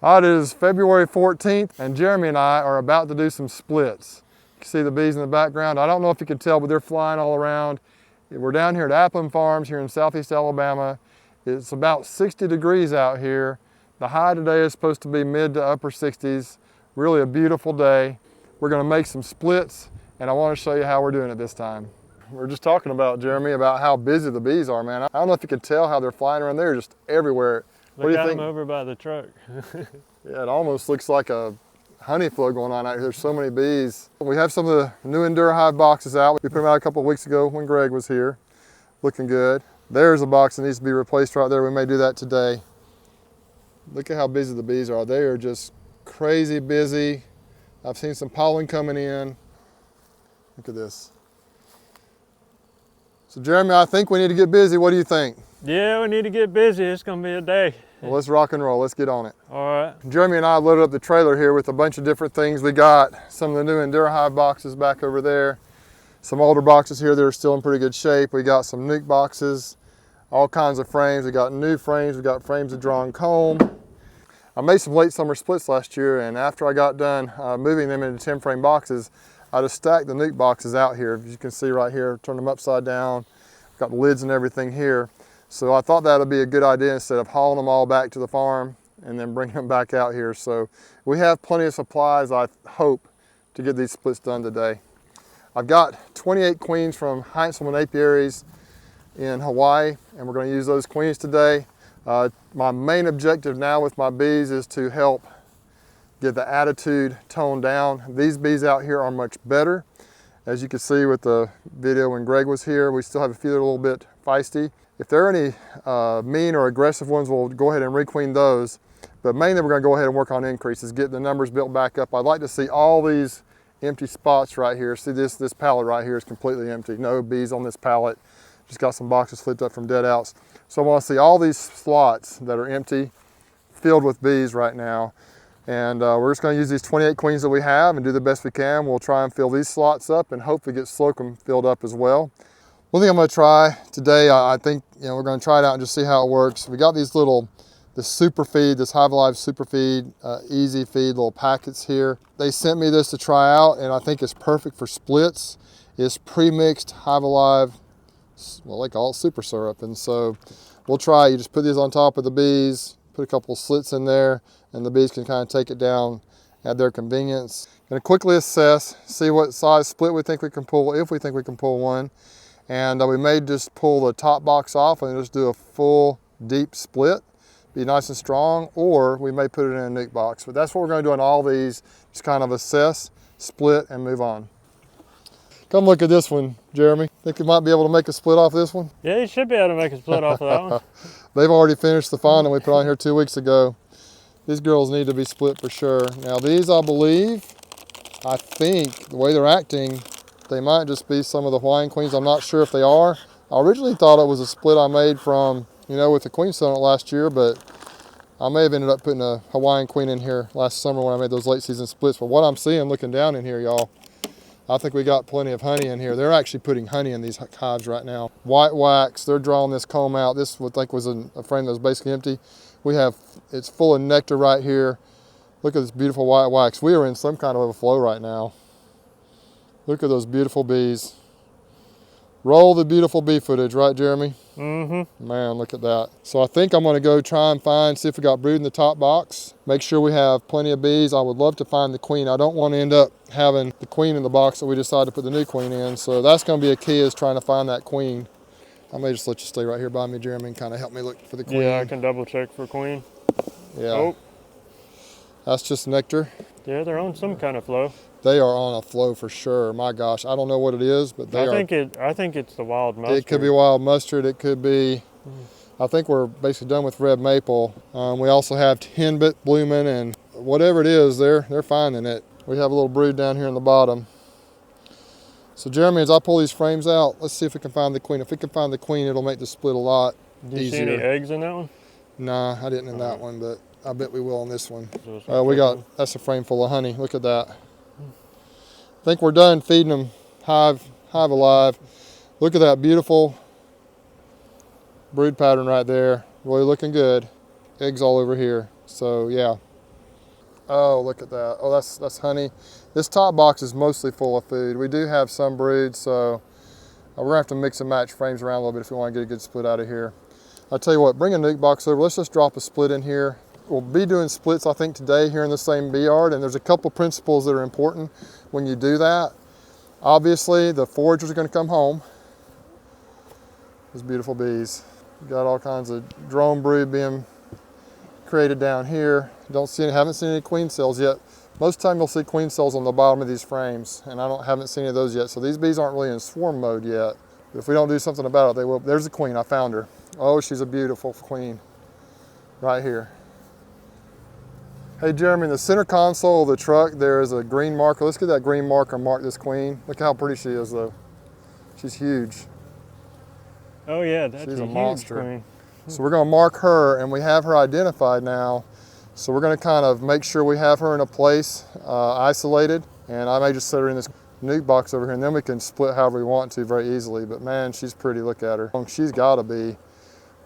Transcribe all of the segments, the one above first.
All right, it is February 14th, and Jeremy and I are about to do some splits. You can see the bees in the background. I don't know if you can tell, but they're flying all around. We're down here at Appleton Farms here in southeast Alabama. It's about 60 degrees out here. The high today is supposed to be mid to upper 60s. Really a beautiful day. We're gonna make some splits, and I wanna show you how we're doing it this time. We're just talking about, Jeremy, about how busy the bees are, man. I don't know if you can tell how they're flying around. They're just everywhere. Look at them over by the truck. Yeah, it almost looks like a honey flow going on out here. There's so many bees. We have some of the new Endura Hive boxes out. We put them out a couple of weeks ago when Greg was here. Looking good. There's a box that needs to be replaced right there. We may do that today. Look at how busy the bees are. They are just crazy busy. I've seen some pollen coming in. Look at this. So Jeremy, I think we need to get busy. What do you think? Yeah, we need to get busy. It's gonna be a day. Well, let's rock and roll. Let's get on it. All right. Jeremy and I loaded up the trailer here with a bunch of different things. We got some of the new Endura Hive boxes back over there. Some older boxes here that are still in pretty good shape. We got some nuke boxes, all kinds of frames. We got new frames. We got frames of drawn comb. I made some late summer splits last year, and after I got done moving them into 10 frame boxes, I just stacked the nuke boxes out here. As you can see right here, turn them upside down. Got the lids and everything here. So I thought that would be a good idea instead of hauling them all back to the farm and then bringing them back out here. So we have plenty of supplies, I hope, to get these splits done today. I've got 28 queens from Heintzelman apiaries in Hawaii, and we're going to use those queens today. My main objective now with my bees is to help get the attitude toned down. These bees out here are much better. As you can see with the video when Greg was here, we still have a few that are a little bit feisty. If there are any mean or aggressive ones, we'll go ahead and requeen those. But mainly we're going to go ahead and work on increases, get the numbers built back up. I'd like to see all these empty spots right here. See this pallet right here is completely empty. No bees on this pallet. Just got some boxes flipped up from dead outs. So I want to see all these slots that are empty filled with bees right now. And we're just going to use these 28 queens that we have and do the best we can. We'll try and fill these slots up and hopefully get slocum filled up as well. One thing I'm going to try today, I think, we're going to try it out and just see how it works. We got these this super feed, this Hive Alive super feed, easy feed, little packets here. They sent me this to try out, and I think it's perfect for splits. It's pre-mixed Hive Alive, well, they call it super syrup. And so we'll try, you just put these on top of the bees, put a couple of slits in there, and the bees can kind of take it down at their convenience. Going to quickly assess, see what size split we think we can pull, if we think we can pull one. And we may just pull the top box off and just do a full deep split, be nice and strong, or we may put it in a nuke box. But that's what we're going to do on all these, just kind of assess, split, and move on. Come look at this one, Jeremy. Think you might be able to make a split off this one? Yeah, you should be able to make a split off of that one. They've already finished the finding we put on here 2 weeks ago. These girls need to be split for sure. Now these, I think, the way they're acting, they might just be some of the Hawaiian queens. I'm not sure if they are. I originally thought it was a split I made from, with the queen summit last year, but I may have ended up putting a Hawaiian queen in here last summer when I made those late season splits. But what I'm seeing looking down in here, y'all, I think we got plenty of honey in here. They're actually putting honey in these hives right now. White wax, they're drawing this comb out. This I think was a frame that was basically empty. It's full of nectar right here. Look at this beautiful white wax. We are in some kind of a flow right now. Look at those beautiful bees. Roll the beautiful bee footage, right, Jeremy? Mm-hmm. Man, look at that. So I think I'm going to go try and see if we got brood in the top box. Make sure we have plenty of bees. I would love to find the queen. I don't want to end up having the queen in the box that we decide to put the new queen in. So that's going to be a key, is trying to find that queen. I may just let you stay right here by me, Jeremy, and kind of help me look for the queen. Yeah, I can double check for queen. Yeah. Oh. That's just nectar. Yeah, they're on some kind of flow. They are on a flow for sure. My gosh, I don't know what it is, but I think it's the wild mustard. It could be wild mustard. It could be. I think we're basically done with red maple. We also have henbit blooming, and whatever it is, they're finding it. We have a little brood down here in the bottom. So Jeremy, as I pull these frames out, let's see if we can find the queen. If we can find the queen, it'll make the split a lot easier. Do you see any eggs in that one? Nah, I didn't in that one, but I bet we will on this one. That's a frame full of honey. Look at that. I think we're done feeding them Hive Alive. Look at that beautiful brood pattern right there. Really looking good. Eggs all over here. So yeah, Oh, look at that. Oh, that's honey. This top box is mostly full of food. We do have some brood, so we're gonna have to mix and match frames around a little bit if we want to get a good split out of here. I'll tell you what, bring a nuke box over. Let's just drop a split in here. We'll be doing splits, I think, today here in the same bee yard, and there's a couple principles that are important when you do that. Obviously, the foragers are gonna come home. Those beautiful bees. We've got all kinds of drone brood being created down here. Haven't seen any queen cells yet. Most of the time you'll see queen cells on the bottom of these frames, and haven't seen any of those yet. So these bees aren't really in swarm mode yet. But if we don't do something about it, they will. There's the queen, I found her. Oh, she's a beautiful queen, right here. Hey Jeremy, in the center console of the truck, there is a green marker. Let's get that green marker and mark this queen. Look how pretty she is though. She's huge. Oh yeah, that's She's a a huge monster. queen. So we're gonna mark her, and we have her identified now. So we're gonna kind of make sure we have her in a place, isolated, and I may just set her in this nuke box over here, and then we can split however we want to very easily. But man, she's pretty, look at her. She's gotta be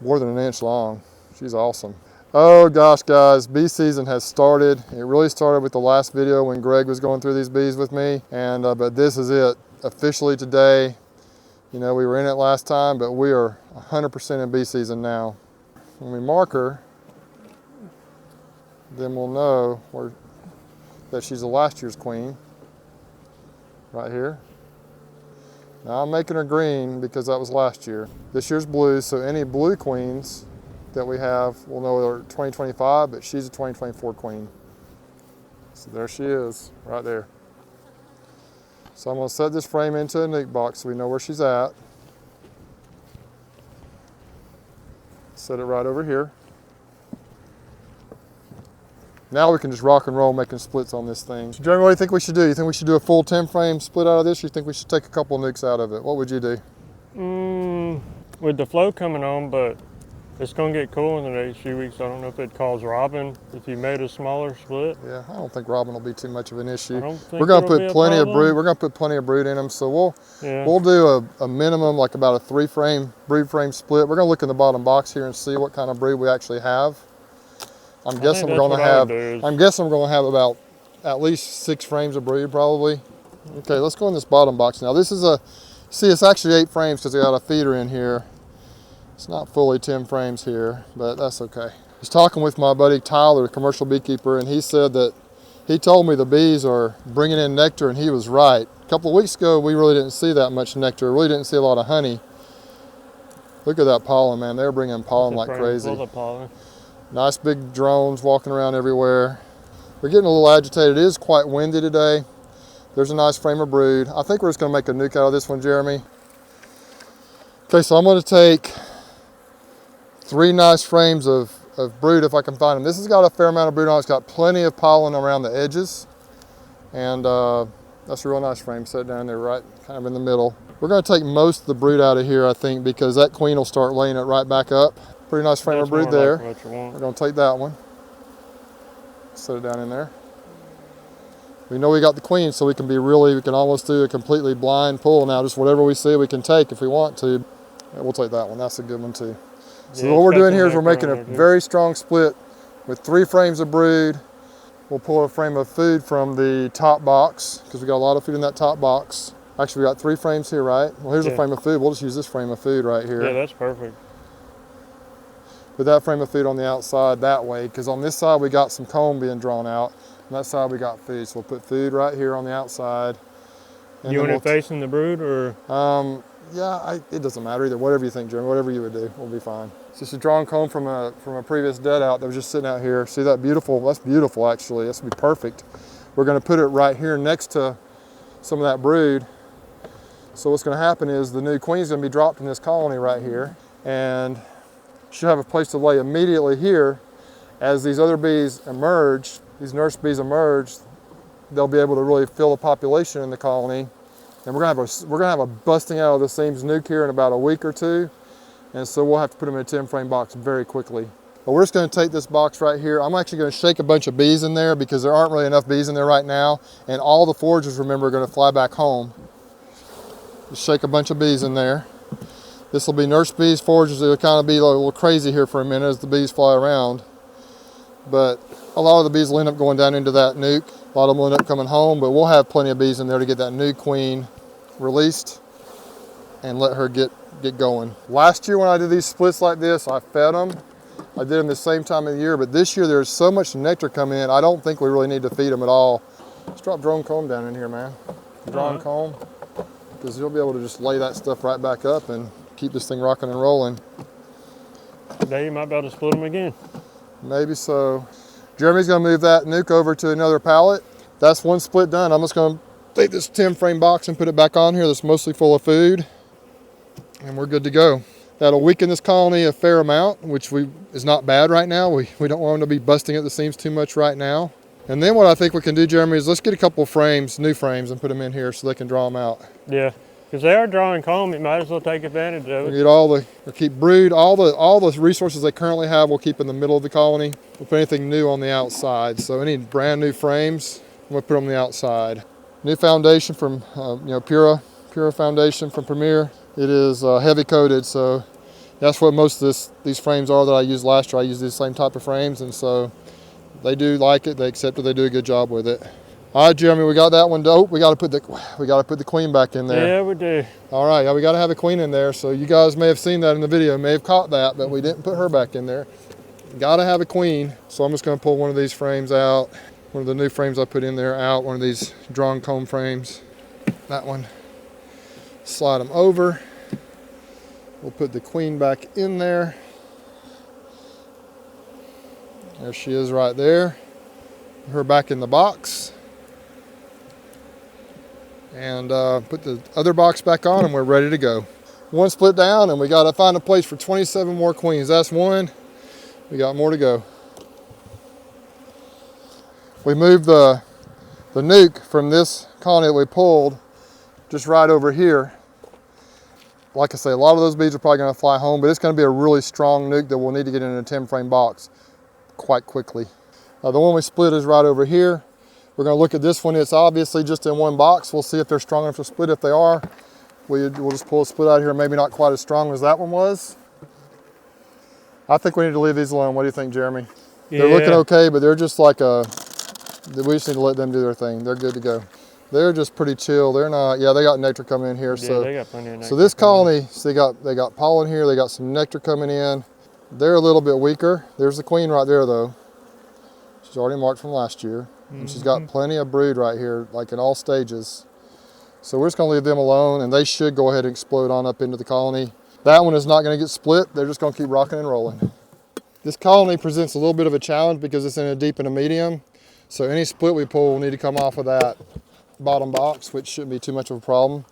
more than an inch long. She's awesome. Oh gosh, guys, bee season has started. It really started with the last video when Greg was going through these bees with me, and but this is it, officially today. You know, we were in it last time, but we are 100% in bee season now. When we mark her, then we'll know that she's the last year's queen, right here. Now I'm making her green because that was last year. This year's blue, so any blue queens that we have, we'll know they're 2025, but she's a 2024 queen. So there she is, right there. So I'm gonna set this frame into a nuke box so we know where she's at. Set it right over here. Now we can just rock and roll making splits on this thing. So Jeremy, what do you think we should do? You think we should do a full 10 frame split out of this, or you think we should take a couple nukes out of it? What would you do? With the flow coming on, but it's going to get cool in the next few weeks. I don't know if it cause robbing if you made a smaller split. Yeah, I don't think robbing will be too much of an issue. I don't think We're gonna it'll put be a plenty of problem. brood. We're gonna put plenty of brood in them. So we'll do a minimum, like about a 3 frame brood frame split. We're gonna look in the bottom box here and see what kind of brood we actually have. I'm guessing we're gonna have. I'm guessing we're gonna have about at least 6 frames of brood probably. Okay, let's go in this bottom box now. This is it's actually 8 frames because I got a feeder in here. It's not fully 10 frames here, but that's okay. I was talking with my buddy Tyler, a commercial beekeeper, and he said that he told me the bees are bringing in nectar, and he was right. A couple of weeks ago, we really didn't see that much nectar. Really didn't see a lot of honey. Look at that pollen, man. They're bringing pollen like crazy. Full of pollen. Nice big drones walking around everywhere. We're getting a little agitated. It is quite windy today. There's a nice frame of brood. I think we're just gonna make a nuke out of this one, Jeremy. Okay, so I'm gonna take 3 nice frames of brood if I can find them. This has got a fair amount of brood on it. It's got plenty of pollen around the edges. And that's a real nice frame set down there right kind of in the middle. We're gonna take most of the brood out of here, I think, because that queen will start laying it right back up. Pretty nice frame of brood there. Like We're gonna take that one. Set it down in there. We know we got the queen, so we can almost do a completely blind pull now. Just whatever we see we can take if we want to. Yeah, we'll take that one, that's a good one too. So what we're doing here is we're making a very strong split with 3 frames of brood. We'll pull a frame of food from the top box because we got a lot of food in that top box. Actually, we got 3 frames here, right? Well, here's a frame of food. We'll just use this frame of food right here. Yeah, that's perfect. Put that frame of food on the outside that way, because on this side we got some comb being drawn out. On that side we got food. So we'll put food right here on the outside. And you want it facing the brood, or? Yeah, it doesn't matter either. Whatever you think, Jeremy. Whatever you would do, we'll be fine. It's just a drawn comb from a previous dead out that was just sitting out here. See that beautiful? That's beautiful actually. That's gonna be perfect. We're gonna put it right here next to some of that brood. So what's gonna happen is the new queen's gonna be dropped in this colony right here, and she'll have a place to lay immediately here. As these other bees emerge, these nurse bees emerge, they'll be able to really fill the population in the colony. And we're gonna have a busting out of the seams nuke here in about a week or 2. And so we'll have to put them in a 10 frame box very quickly. But we're just gonna take this box right here. I'm actually gonna shake a bunch of bees in there because there aren't really enough bees in there right now. And all the foragers, remember, are gonna fly back home. Just shake a bunch of bees in there. This will be nurse bees, foragers. It'll kind of be a little crazy here for a minute as the bees fly around. But A lot of the bees will end up going down into that nuke. A lot of them will end up coming home, but we'll have plenty of bees in there to get that new queen released and let her get going. Last year when I did these splits like this, I fed them. I did them the same time of the year, but this year there's so much nectar coming in, I don't think we really need to feed them at all. Let's drop drone comb down in here, man. Drone comb, because you'll be able to just lay that stuff right back up and keep this thing rocking and rolling. Today you might be able to split them again. Maybe so. Jeremy's gonna move that nuke over to another pallet. That's one split done. I'm just gonna take this 10 frame box and put it back on here that's mostly full of food, and we're good to go. That'll weaken this colony a fair amount, which is not bad right now. We don't want them to be busting at the seams too much right now. And then what I think we can do, Jeremy, is let's get a couple of frames, new frames, and put them in here so they can draw them out. Yeah, because they are drawing comb, you might as well take advantage of it. We'll keep brood, all the resources they currently have we'll keep in the middle of the colony. We'll put anything new on the outside. So any brand new frames, we'll put them on the outside. New foundation from Pura foundation from Premier. It is heavy coated, so that's what most of these frames are that I used last year. I used these same type of frames, and so they do like it. They accept it. They do a good job with it. All right, Jeremy, we got that one. Oh, we got to put the queen back in there. Yeah, we do. All right, yeah, we got to have a queen in there. So you guys may have seen that in the video, may have caught that, but we didn't put her back in there. Got to have a queen. So I'm just going to pull one of these frames out. One of the new frames I put in there out. One of these drawn comb frames. That one. Slide them over. We'll put the queen back in there. There she is right there. Put her back in the box. And put the other box back on and we're ready to go. One split down and we got to find a place for 27 more queens. That's one. We got more to go. We moved the nuke from this colony that we pulled just right over here. Like I say, a lot of those bees are probably going to fly home, but it's going to be a really strong nuke that we'll need to get in a 10 frame box quite quickly. The one we split is right over here. We're going to look at this one. It's obviously just in one box. We'll see if they're strong enough to split. If they are, we'll just pull a split out here. Maybe not quite as strong as that one was. I think we need to leave these alone. What do you think, Jeremy? Yeah. They're looking okay, but they're just like we just need to let them do their thing. They're good to go. They're just pretty chill. They're not, yeah, they got nectar coming in here. Yeah, so they got plenty of nectar. So this colony, so they got pollen here. They got some nectar coming in. They're a little bit weaker. There's the queen right there though. She's already marked from last year. And she's got plenty of brood right here, like in all stages. So we're just gonna leave them alone and they should go ahead and explode on up into the colony. That one is not gonna get split. They're just gonna keep rocking and rolling. This colony presents a little bit of a challenge because it's in a deep and a medium. So any split we pull will need to come off of that bottom box, which shouldn't be too much of a problem.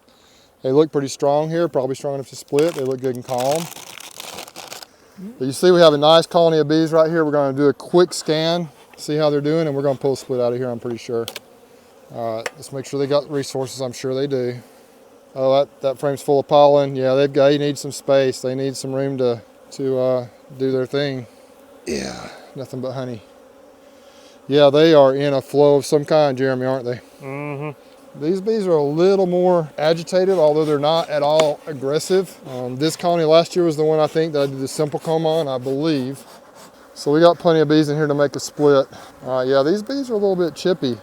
They look pretty strong here, probably strong enough to split. They look good and calm. But you see we have a nice colony of bees right here. We're gonna do a quick scan, see how they're doing, and we're gonna pull a split out of here, I'm pretty sure. All right, let's make sure they got resources. I'm sure they do. Oh, that frame's full of pollen. Yeah, they need some space. They need some room to do their thing. Yeah, nothing but honey. Yeah, they are in a flow of some kind, Jeremy, aren't they? Mm-hmm. These bees are a little more agitated, although they're not at all aggressive. This colony last year was the one I think that I did the simple comb on, I believe. So we got plenty of bees in here to make a split. All right, yeah, these bees are a little bit chippy.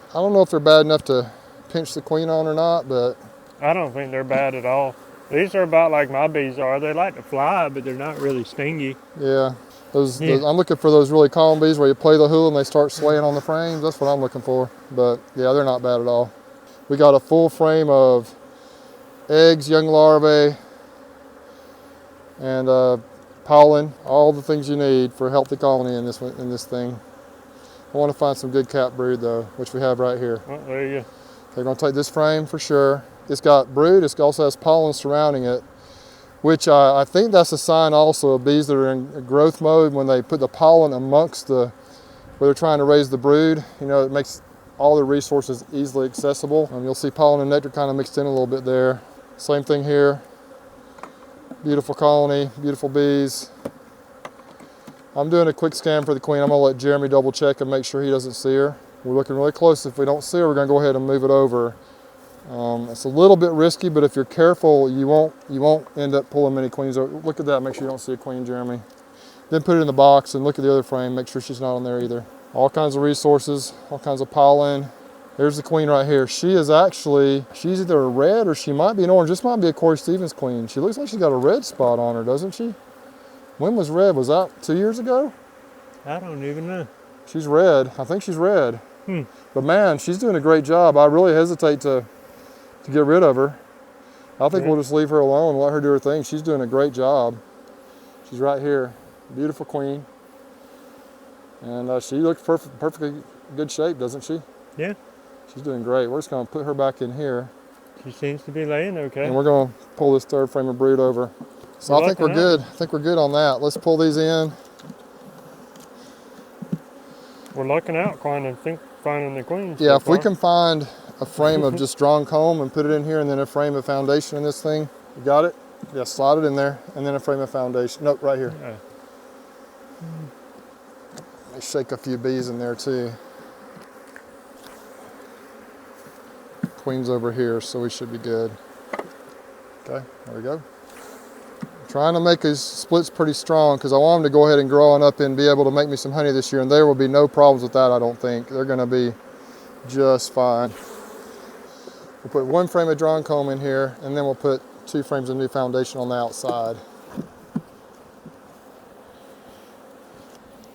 I don't know if they're bad enough to pinch the queen on or not, but I don't think they're bad at all. These are about like my bees are. They like to fly, but they're not really stingy. Yeah. Those, I'm looking for those really calm bees where you play the hula and they start swaying on the frames. That's what I'm looking for. But yeah, they're not bad at all. We got a full frame of eggs, young larvae, and pollen, all the things you need for a healthy colony in this thing. I want to find some good cap brood though, which we have right here. Oh, there you go. They're going to take this frame for sure. It's got brood. It also has pollen surrounding it, which I think that's a sign also of bees that are in growth mode. When they put the pollen amongst where they're trying to raise the brood, it makes all the resources easily accessible. You'll see pollen and nectar kind of mixed in a little bit there. Same thing here. Beautiful colony, beautiful bees. I'm doing a quick scan for the queen. I'm gonna let Jeremy double check and make sure he doesn't see her. We're looking really close. If we don't see her, we're gonna go ahead and move it over. It's a little bit risky, but if you're careful, you won't end up pulling many queens. Look at that, make sure you don't see a queen, Jeremy. then put it in the box and look at the other frame, make sure she's not on there either. All kinds of resources, all kinds of pollen. There's the queen right here. She is actually, she's either a red or she might be an orange. This might be a Corey Stevens queen. She looks like she's got a red spot on her, doesn't she? When was red? Was that 2 years ago? I don't even know. She's red. I think she's red. But man, she's doing a great job. I really hesitate to get rid of her. I think we'll just leave her alone and let her do her thing. She's doing a great job. She's right here. Beautiful queen. And she looks perfectly good shape, doesn't she? Yeah. She's doing great. We're just going to put her back in here. She seems to be laying okay. And we're going to pull this third frame of brood over. So I think we're good. I think we're good on that. Let's pull these in. We're lucking out finding the queens. Yeah, so if we far. can find a frame of just drawn comb and put it in here and then a frame of foundation in this thing. You got it? Yeah, slide it in there and then a frame of foundation. Nope, right here. Yeah. Let me shake a few bees in there too. Queen's over here, so we should be good. Okay, there we go. Trying to make these splits pretty strong because I want them to go ahead and grow on up and be able to make me some honey this year, and there will be no problems with that, I don't think. They're going to be just fine. We'll put one frame of drawn comb in here, and then we'll put 2 frames of new foundation on the outside.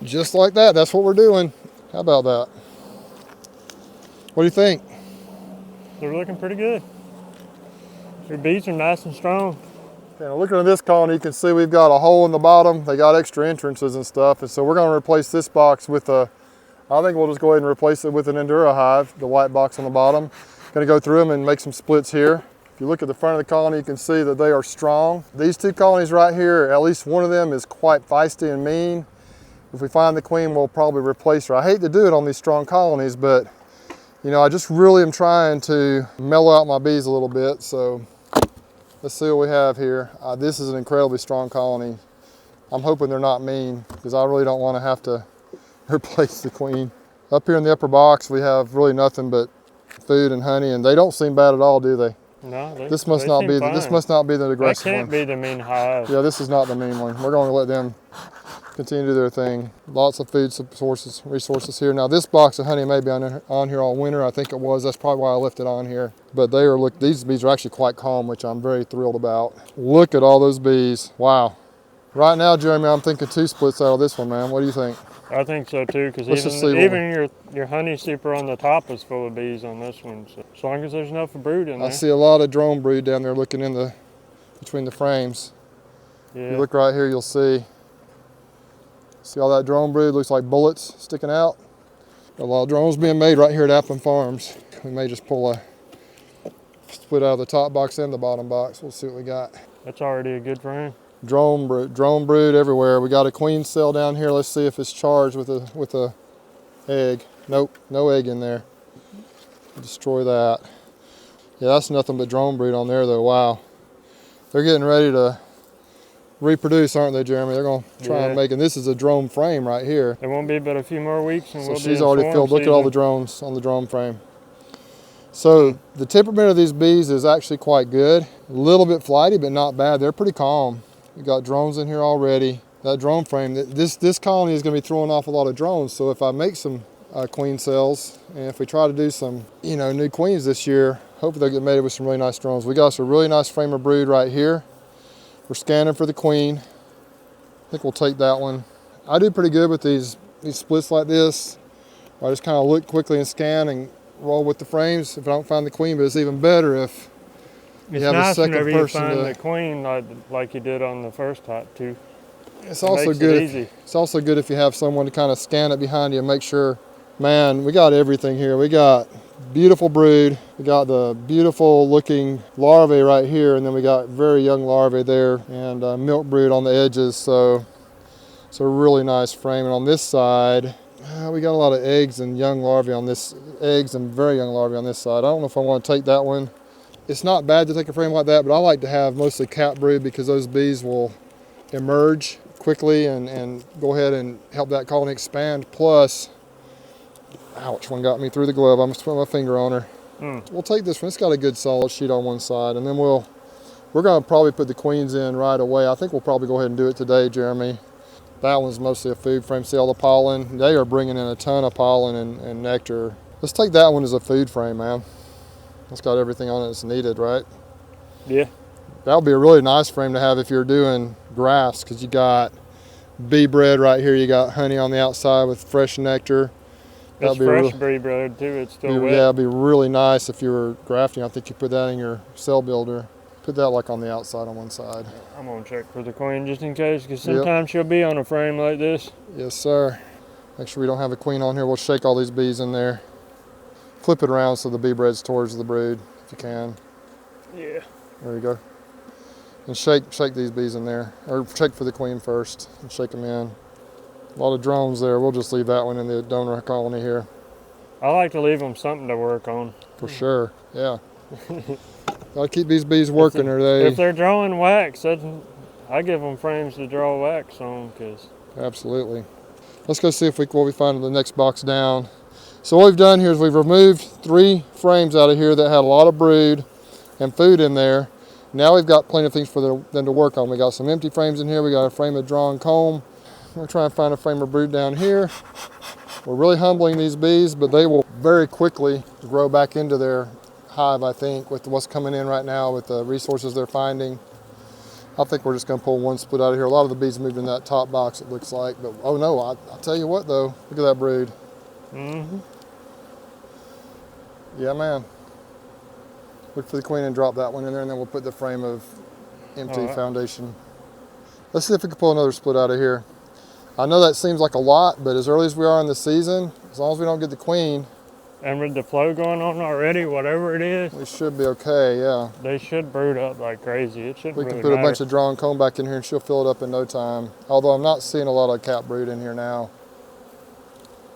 Just like that, that's what we're doing. How about that? What do you think? They're looking pretty good. Your bees are nice and strong. Okay, now looking at this colony, you can see we've got a hole in the bottom. They got extra entrances and stuff, and so we're going to replace this box with I think we'll just go ahead and replace it with an Endura hive, the white box on the bottom. Going to go through them and make some splits here. If you look at the front of the colony, you can see that they are strong. These 2 colonies right here, at least one of them is quite feisty and mean. If we find the queen, we'll probably replace her. I hate to do it on these strong colonies, but you know, I just really am trying to mellow out my bees a little bit. So let's see what we have here. This is an incredibly strong colony. I'm hoping they're not mean because I really don't want to have to replace the queen. Up here in the upper box, we have really nothing but food and honey, and they don't seem bad at all, do they? No, this must not be the aggressive one. That can't be the mean hive. Yeah, this is not the mean one. We're going to let them continue to do their thing. Lots of food resources here. Now this box of honey may be on here all winter. I think it was. That's probably why I left it on here. But these bees are actually quite calm, which I'm very thrilled about. Look at all those bees. Wow. Right now, Jeremy, I'm thinking 2 splits out of this one, man. What do you think? I think so too, because even your honey super on the top is full of bees on this one. So as long as there's enough brood in there. I see a lot of drone brood down there looking in between the frames. Yeah. If you look right here, you'll see all that drone brood, looks like bullets sticking out. A lot of drones being made right here at Applin Farms. We may just pull a split out of the top box and the bottom box. We'll see what we got. That's already a good frame. Drone brood everywhere. We got a queen cell down here. Let's see if it's charged with a egg. Nope, no egg in there. Destroy that. Yeah, that's nothing but drone brood on there though. Wow. They're getting ready to reproduce, aren't they, Jeremy? They're going to try and make, and this is a drone frame right here. It won't be but a few more weeks and so she's already filled. Look at all the drones on the drone frame. So the temperament of these bees is actually quite good. A little bit flighty, but not bad. They're pretty calm. We got drones in here already. That drone frame, this colony is going to be throwing off a lot of drones. So if I make some queen cells, and if we try to do some, new queens this year, hopefully they'll get mated with some really nice drones. We got some really nice frame of brood right here. We're scanning for the queen. I think we'll take that one. I do pretty good with these splits like this. I just kind of look quickly and scan and roll with the frames if I don't find the queen, but it's even better if you have a second person. It's nice whenever you find the queen like you did on the first type too. It's also good. It's also good if you have someone to kind of scan it behind you and make sure. Man, we got everything here. We got beautiful brood. We got the beautiful looking larvae right here, and then we got very young larvae there, and milk brood on the edges. So it's a really nice frame. And on this side, we got a lot of eggs and young larvae on this, eggs and very young larvae on this side. I don't know if I want to take that one. It's not bad to take a frame like that, but I like to have mostly cap brood because those bees will emerge quickly and go ahead and help that colony expand. Plus, ouch, one got me through the glove. I'm just putting my finger on her. We'll take this one. It's got a good solid sheet on one side, and then we're going to probably put the queens in right away. I think we'll probably go ahead and do it today, Jeremy. That one's mostly a food frame. See all the pollen? They are bringing in a ton of pollen and nectar. Let's take that one as a food frame, man. It's got everything on it that's needed, right? Yeah. That would be a really nice frame to have if you're doing grass, because you got bee bread right here. You got honey on the outside with fresh nectar. It's fresh bee bread too. It's still wet. Yeah, it'd be really nice if you were grafting. I think you put that in your cell builder. Put that like on the outside on one side. I'm gonna check for the queen just in case, because sometimes she'll be on a frame like this. Yes, sir. Make sure we don't have a queen on here. We'll shake all these bees in there. Flip it around so the bee bread's towards the brood, if you can. Yeah. There you go. And shake these bees in there. Or shake for the queen first and shake them in. A lot of drones there. We'll just leave that one in the donor colony here. I like to leave them something to work on. For sure, yeah. Gotta keep these bees working, or they... If they're drawing wax, I give them frames to draw wax on, because... Absolutely. Let's go see what we find in the next box down. So what we've done here is we've removed 3 frames out of here that had a lot of brood and food in there. Now we've got plenty of things for them to work on. We got some empty frames in here. We got a frame of drawn comb. We're trying to find a frame of brood down here. We're really humbling these bees, but they will very quickly grow back into their hive, I think, with what's coming in right now, with the resources they're finding. I think we're just gonna pull one split out of here. A lot of the bees moved in that top box, it looks like, but oh no, I'll tell you what though, look at that brood. Mm-hmm. Yeah, man. Look for the queen and drop that one in there, and then we'll put the frame of empty foundation. Let's see if we can pull another split out of here. I know that seems like a lot, but as early as we are in the season, as long as we don't get the queen. And with the flow going on already, whatever it is, we should be okay, yeah. They should brood up like crazy. It shouldn't We really can put matter. a bunch of drawn comb back in here and she'll fill it up in no time. Although I'm not seeing a lot of cap brood in here now.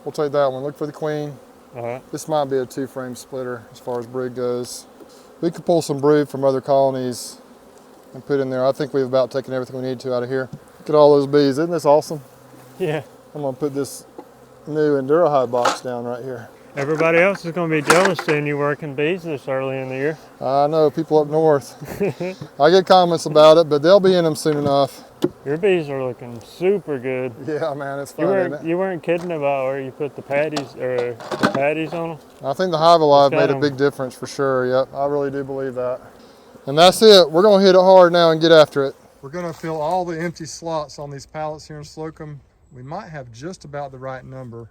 We'll take that one. Look for the queen. This might be a 2-frame splitter as far as brood goes. We could pull some brood from other colonies and put in there. I think we've about taken everything we need to out of here. Look at all those bees. Isn't this awesome? Yeah. I'm gonna put this new EnduraHive box down right here. Everybody else is gonna be jealous seeing you working bees this early in the year. I know, people up north. I get comments about it, but they'll be in them soon enough. Your bees are looking super good. Yeah, man, it's fun, isn't it? You weren't kidding about where you put the patties on them? I think the Hive Alive made a big difference for sure, yep. I really do believe that. And that's it. We're gonna hit it hard now and get after it. We're gonna fill all the empty slots on these pallets here in Slocum. We might have just about the right number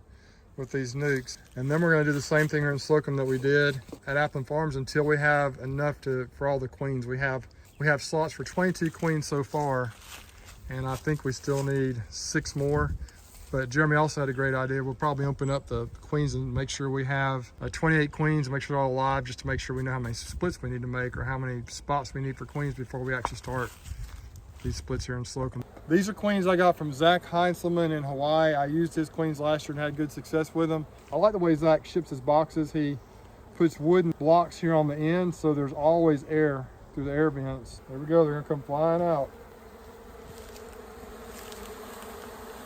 with these nukes. And then we're gonna do the same thing here in Slocum that we did at Appling Farms until we have enough for all the queens. We have slots for 22 queens so far, and I think we still need 6 more. But Jeromy also had a great idea. We'll probably open up the queens and make sure we have 28 queens and make sure they're all alive, just to make sure we know how many splits we need to make or how many spots we need for queens before we actually start these splits here in Slocum. These are queens I got from Zak Heintzelman in Hawaii. I used his queens last year and had good success with them. I like the way Zak ships his boxes. He puts wooden blocks here on the end, so there's always air through the air vents. There we go, they're gonna come flying out.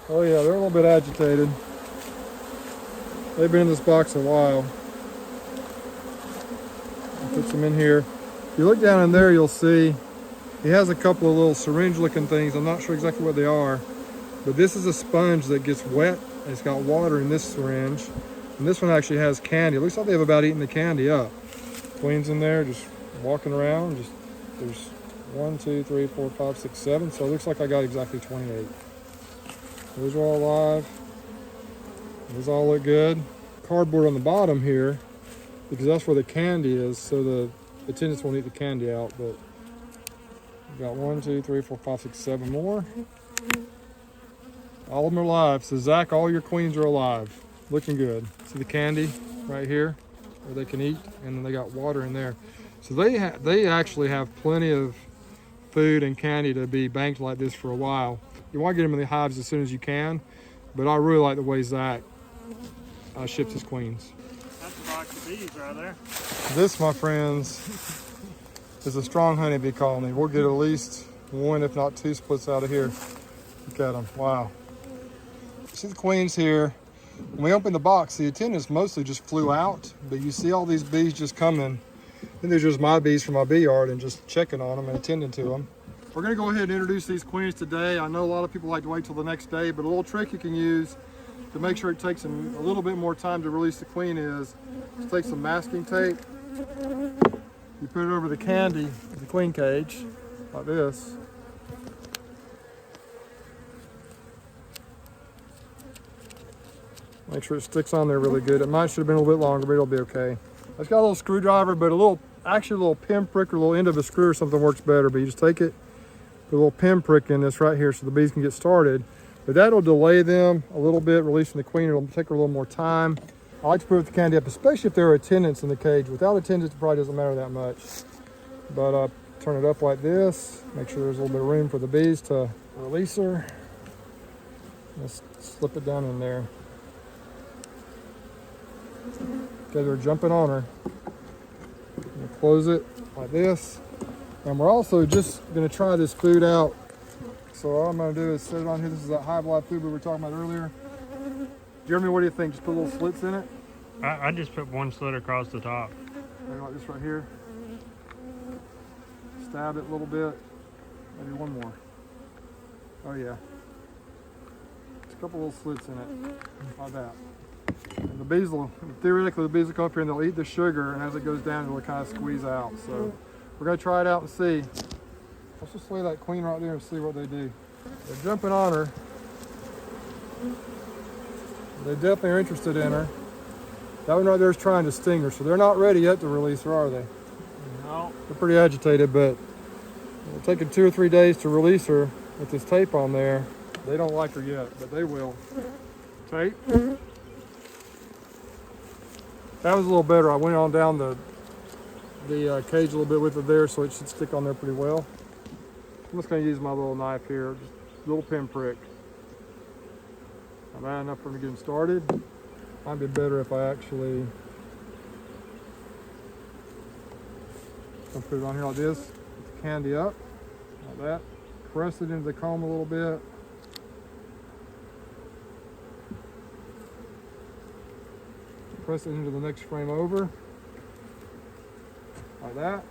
Oh yeah, they're a little bit agitated. They've been in this box a while. Put some in here. If you look down in there, you'll see he has a couple of little syringe looking things. I'm not sure exactly what they are, but this is a sponge that gets wet. It's got water in this syringe, and this one actually has candy. It looks like they've about eaten the candy up. Queens in there just walking around. There's 1, 2, 3, 4, 5, 6, 7. So it looks like I got exactly 28. Those are all alive. Those all look good. Cardboard on the bottom here, because that's where the candy is, so the attendants won't eat the candy out, but we've got 1, 2, 3, 4, 5, 6, 7 more. All of them are alive. So Zak, all your queens are alive. Looking good. See the candy right here where they can eat, and then they got water in there. So they actually have plenty of food and candy to be banked like this for a while. You want to get them in the hives as soon as you can, but I really like the way Zak ships his queens. That's a box of bees right there. This, my friends, is a strong honeybee colony. We'll get at least 1, if not 2 splits out of here. Look at them, wow. See the queens here. When we opened the box, the attendants mostly just flew out, but you see all these bees just coming. And they're just my bees from my bee yard and just checking on them and attending to them. We're gonna go ahead and introduce these queens today. I know a lot of people like to wait till the next day, but a little trick you can use to make sure it takes them a little bit more time to release the queen is just take some masking tape. You put it over the candy, the queen cage, like this. Make sure it sticks on there really good. It might should have been a little bit longer, but it'll be okay. It's got a little screwdriver, but actually a little pinprick or a little end of a screw or something works better. But you just take it, put a little pinprick in this right here so the bees can get started. But that'll delay them a little bit, releasing the queen. It'll take her a little more time. I like to put the candy up, especially if there are attendants in the cage. Without attendants, it probably doesn't matter that much. But turn it up like this. Make sure there's a little bit of room for the bees to release her. Just slip it down in there. Okay, they're jumping on her. Close it like this. And we're also just gonna try this food out. So all I'm gonna do is set it on here. This is that hive live food we were talking about earlier. Jeromy, what do you think? Just put little slits in it? I just put one slit across the top. Maybe like this right here. Stab it a little bit. Maybe one more. Oh yeah. Just a couple little slits in it, like that. And the bees will, theoretically, the bees will come up here and they'll eat the sugar, and as it goes down, it'll kind of squeeze out. So we're gonna try it out and see. Let's just lay that queen right there and see what they do. They're jumping on her. They definitely are interested in her. That one right there is trying to sting her, so they're not ready yet to release her, are they? No. They're pretty agitated, but it'll take them 2 or 3 days to release her with this tape on there. They don't like her yet, but they will. Tape. That was a little better. I went on down the cage a little bit with it there, so it should stick on there pretty well. I'm just going to use my little knife here, just a little pinprick. Not bad enough for me getting started. Might be better if I actually put it on here like this. Put the candy up, like that. Press it into the comb a little bit. Press it into the next frame over, like that.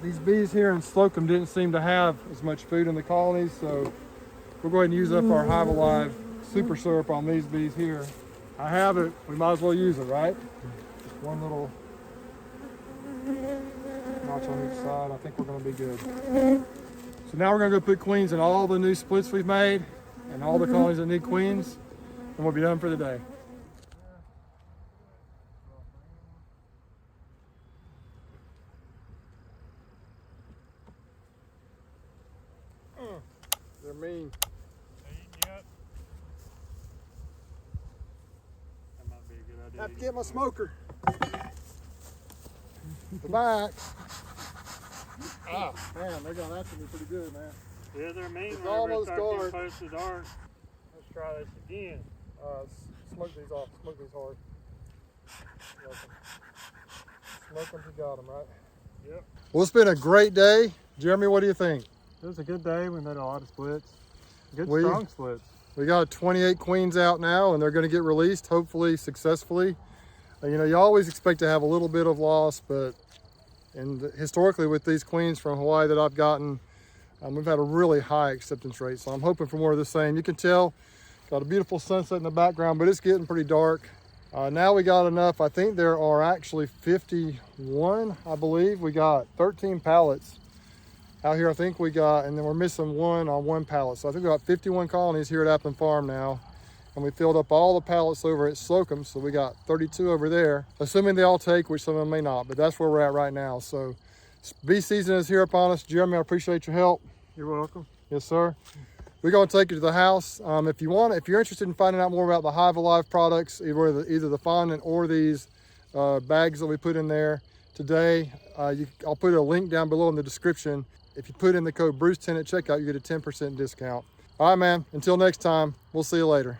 These bees here in Slocum didn't seem to have as much food in the colonies, so we'll go ahead and use up our Hive Alive super syrup on these bees here. I have it, we might as well use it, right? Just one little notch on each side. I think we're gonna be good. So now we're gonna go put queens in all the new splits we've made and all the colonies that need queens, and we'll be done for the day. They're mean. Yep. That might be a good idea. I have to get my smoker. The back. Ah, man, they got after me pretty good, man. Yeah, they're mean. It's Whenever almost it starts getting dark. close to dark. Let's try this again. Smoke these off. Smoke these hard. Smoke them, you got them, right? Yep. Well, it's been a great day. Jeromy, what do you think? It was a good day. We made a lot of splits. Good strong splits. We got 28 queens out now, and they're going to get released, hopefully successfully. You know, you always expect to have a little bit of loss, but historically with these queens from Hawaii that I've gotten, we've had a really high acceptance rate. So I'm hoping for more of the same. You can tell, got a beautiful sunset in the background, but it's getting pretty dark. Now we got enough. I think there are actually 51, I believe. We got 13 pallets out here. I think we got, and then we're missing one on one pallet. So I think we got 51 colonies here at Appling Farm now. And we filled up all the pallets over at Slocum. So we got 32 over there, assuming they all take, which some of them may not, but that's where we're at right now. So bee season is here upon us. Jeromy, I appreciate your help. You're welcome. Yes, sir. We're going to take you to the house. If you're interested in finding out more about the Hive Alive products, either the fondant or these bags that we put in there today, I'll put a link down below in the description. If you put in the code Bruce10 at checkout, you get a 10% discount. All right, man. Until next time, we'll see you later.